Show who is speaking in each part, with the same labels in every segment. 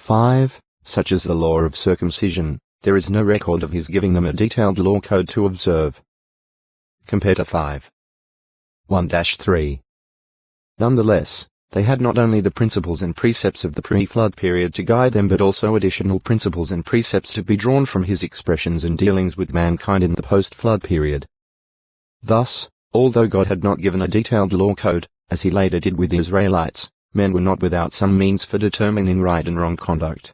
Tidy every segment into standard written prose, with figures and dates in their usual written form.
Speaker 1: 5. Such as the law of circumcision, there is no record of his giving them a detailed law code to observe. Compare to 5. 1-3. Nonetheless, they had not only the principles and precepts of the pre-flood period to guide them but also additional principles and precepts to be drawn from his expressions and dealings with mankind in the post-flood period. Thus, although God had not given a detailed law code, as he later did with the Israelites, men were not without some means for determining right and wrong conduct.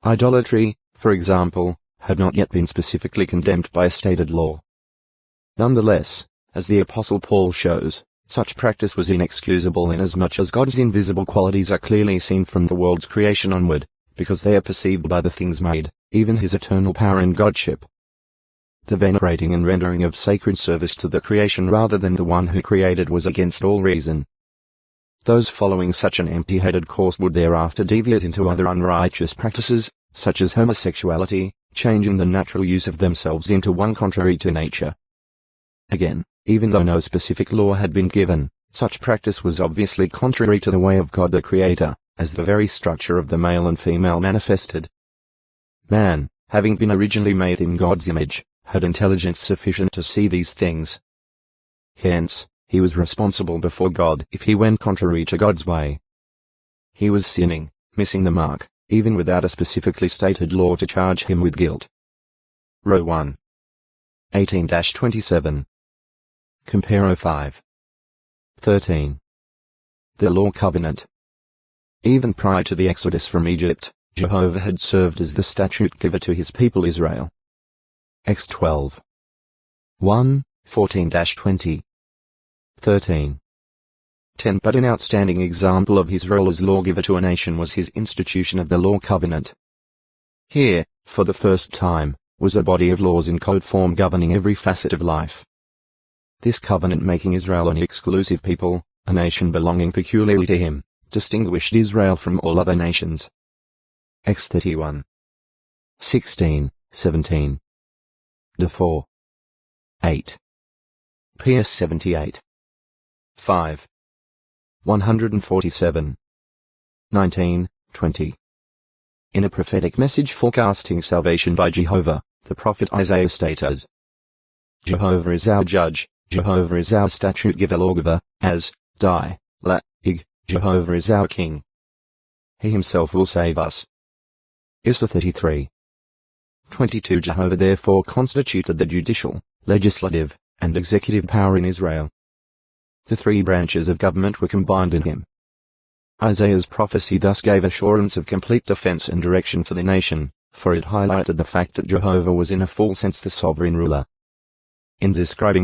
Speaker 1: Idolatry, for example, had not yet been specifically condemned by a stated law. Nonetheless, as the Apostle Paul shows, such practice was inexcusable inasmuch as God's invisible qualities are clearly seen from the world's creation onward, because they are perceived by the things made, even his eternal power and godship. The venerating and rendering of sacred service to the creation rather than the one who created was against all reason. Those following such an empty-headed course would thereafter deviate into other unrighteous practices, such as homosexuality, changing the natural use of themselves into one contrary to nature. Again, even though no specific law had been given, such practice was obviously contrary to the way of God the Creator, as the very structure of the male and female manifested. Man, having been originally made in God's image, had intelligence sufficient to see these things. Hence, he was responsible before God if he went contrary to God's way. He was sinning, missing the mark, even without a specifically stated law to charge him with guilt. Row 1. 18-27. Compare 5. 13. The Law Covenant. Even prior to the exodus from Egypt, Jehovah had served as the statute giver to his people Israel. Ex 12. 1, 14-20. 13. 10. But an outstanding example of his role as lawgiver to a nation was his institution of the Law Covenant. Here, for the first time, was a body of laws in code form governing every facet of life. This covenant making Israel an exclusive people, a nation belonging peculiarly to him, distinguished Israel from all other nations. Ex 31. 16, 17. D4. 8. PS 78. 5. 147. 19, 20. In a prophetic message forecasting salvation by Jehovah, the prophet Isaiah stated, Jehovah is our judge, Jehovah is our statute giver lawgiver, as, die, la, ig, Jehovah is our king. He himself will save us. Isra 33. 22. Jehovah therefore constituted the judicial, legislative, and executive power in Israel. The three branches of government were combined in him. Isaiah's prophecy thus gave assurance of complete defense and direction for the nation, for it highlighted the fact that Jehovah was in a full sense the sovereign ruler. In describing